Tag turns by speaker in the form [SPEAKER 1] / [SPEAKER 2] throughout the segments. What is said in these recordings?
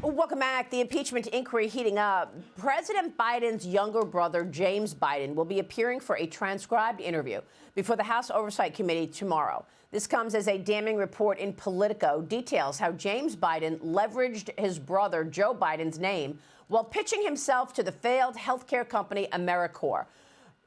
[SPEAKER 1] Well, welcome back. The impeachment inquiry heating up. President Biden's younger brother, James Biden, will be appearing for a transcribed interview before the House Oversight Committee tomorrow. This comes as a damning report in Politico details how James Biden leveraged his brother Joe Biden's name while pitching himself to the failed healthcare company AmeriCorps.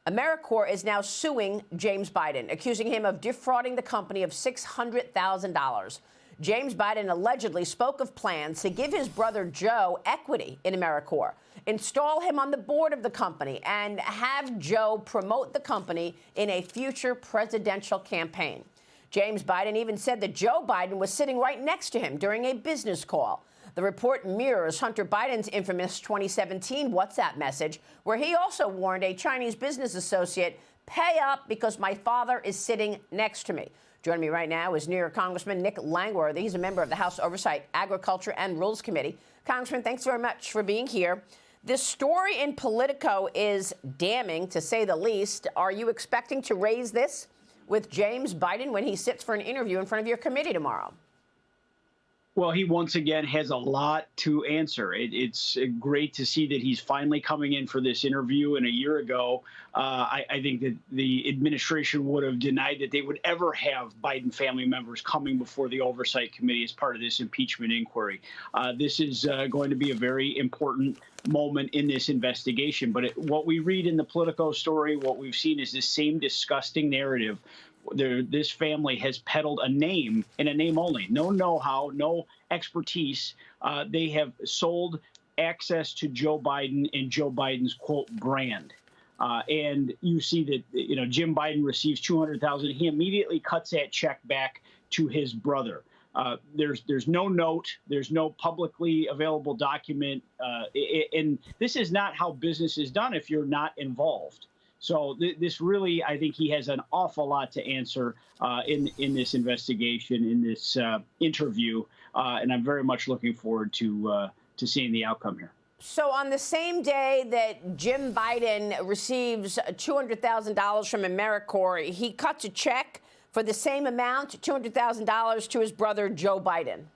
[SPEAKER 1] AmeriCorps is now suing James Biden, accusing him of defrauding the company of $600,000. James Biden allegedly spoke of plans to give his brother Joe equity in AmeriCorps, install him on the board of the company, and have Joe promote the company in a future presidential campaign. James Biden even said that Joe Biden was sitting right next to him during a business call. The report mirrors Hunter Biden's infamous 2017 WhatsApp message, where he also warned a Chinese business associate, "Pay up because my father is sitting next to me." Joining me right now is New York Congressman Nick Langworthy. He's a member of the House Oversight, Agriculture and Rules Committee. Congressman, thanks very much for being here. This story in Politico is damning, to say the least. Are you expecting to raise this with James Biden when he sits for an interview in front of your committee tomorrow?
[SPEAKER 2] Well, he once again has a lot to answer. It's great to see that he's finally coming in for this interview. And a year ago, I think that the administration would have denied that they would ever have Biden family members coming before the Oversight Committee as part of this impeachment inquiry. This is going to be a very important moment in this investigation. But what we read in the Politico story, what we've seen is this same disgusting narrative. This family has peddled a name and a name only, no know-how, no expertise. They have sold access to Joe Biden and Joe Biden's, quote, brand. And you see that, Jim Biden receives $200,000. He immediately cuts that check back to his brother. There's no note. There's no publicly available document. And this is not how business is done if you're not involved. So this really, I think he has an awful lot to answer in this investigation, in this interview, and I'm very much looking forward to seeing the outcome here.
[SPEAKER 1] So on the same day that Jim Biden receives $200,000 from AmeriCorps, he cuts a check for the same amount, $200,000, to his brother Joe Biden.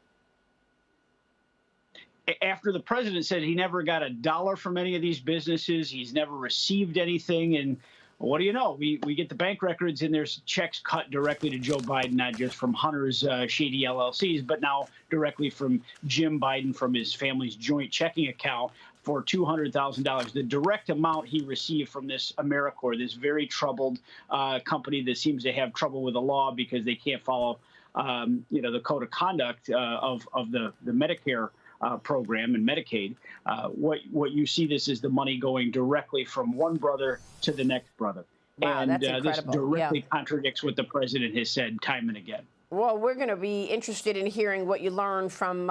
[SPEAKER 2] After the president said he never got a dollar from any of these businesses, he's never received anything. And what do you know? We get the bank records and there's checks cut directly to Joe Biden, not just from Hunter's shady LLCs, but now directly from Jim Biden from his family's joint checking account for $200,000. The direct amount he received from this AmeriCorps, this very troubled company that seems to have trouble with the law because they can't follow, the code of conduct of the Medicare program and Medicaid. What you see, this is the money going directly from one brother to the next brother.
[SPEAKER 1] Wow,
[SPEAKER 2] and
[SPEAKER 1] that's
[SPEAKER 2] this
[SPEAKER 1] incredible.
[SPEAKER 2] directly contradicts what the president has said time and again.
[SPEAKER 1] Well, we're going to be interested in hearing what you learned from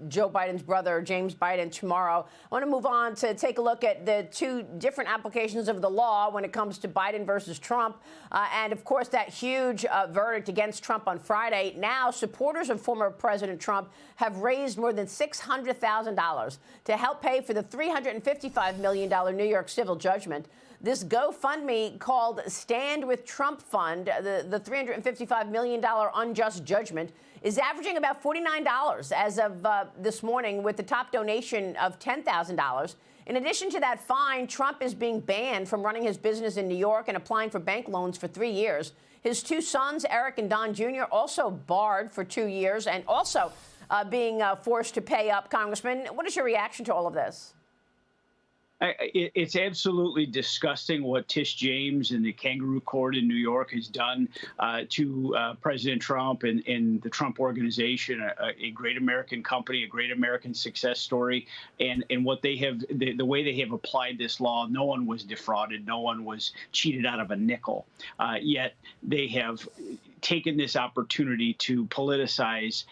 [SPEAKER 1] Joe Biden's brother, James Biden, tomorrow. I want to move on to take a look at the two different applications of the law when it comes to Biden versus Trump. And, of course, that huge verdict against Trump on Friday. Now, supporters of former President Trump have raised more than $600,000 to help pay for the $355 million New York civil judgment. This GoFundMe called Stand with Trump Fund, the $355 million unjust judgment, is averaging about $49 as of this morning, with the top donation of $10,000. In addition to that fine, Trump is being banned from running his business in New York and applying for bank loans for 3 years. His two sons, Eric and Don Jr., also barred for 2 years and also being forced to pay up. Congressman, what is your reaction to all of this?
[SPEAKER 2] It's absolutely disgusting what Tish James and the Kangaroo Court in New York has done to President Trump and the Trump Organization, a great American company, a great American success story. And what they have, the way they have applied this law, no one was defrauded. No one was cheated out of a nickel. Yet they have taken this opportunity to politicize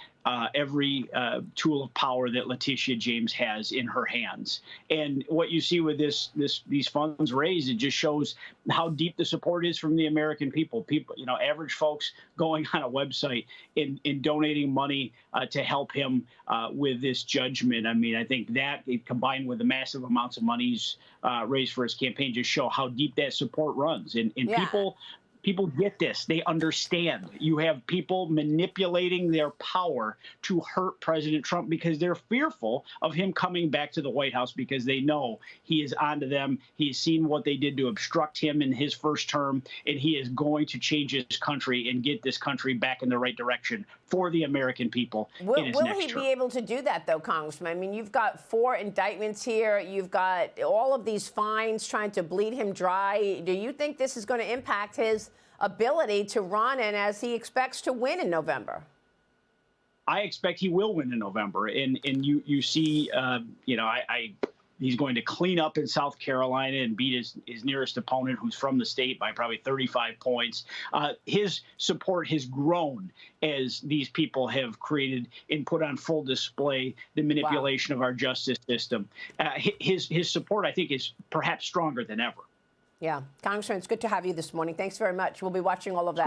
[SPEAKER 2] every tool of power that Letitia James has in her hands. And what you see with these funds raised, it just shows how deep the support is from the American people. People, average folks going on a website and donating money to help him with this judgment. I mean, I think that combined with the massive amounts of monies raised for his campaign just show how deep that support runs. And
[SPEAKER 1] yeah.
[SPEAKER 2] People People get this. They understand. You have people manipulating their power to hurt President Trump because they're fearful of him coming back to the White House because they know he is onto them. He's seen what they did to obstruct him in his first term, and he is going to change his country and get this country back in the right direction for the American people in his
[SPEAKER 1] Will
[SPEAKER 2] next
[SPEAKER 1] he
[SPEAKER 2] term.
[SPEAKER 1] be able to do that, though, Congressman? I mean, you've got 4 indictments here. You've got all of these fines trying to bleed him dry. Do you think this is going to impact his ability to run and as he expects to win in November?
[SPEAKER 2] I expect he will win in November, and you see, he's going to clean up in South Carolina and beat his nearest opponent, who's from the state, by probably 35 points. His support has grown as these people have created and put on full display the manipulation of our justice system. His support, I think, is perhaps stronger than ever.
[SPEAKER 1] Yeah. Congressman, it's good to have you this morning. Thanks very much. We'll be watching all of that.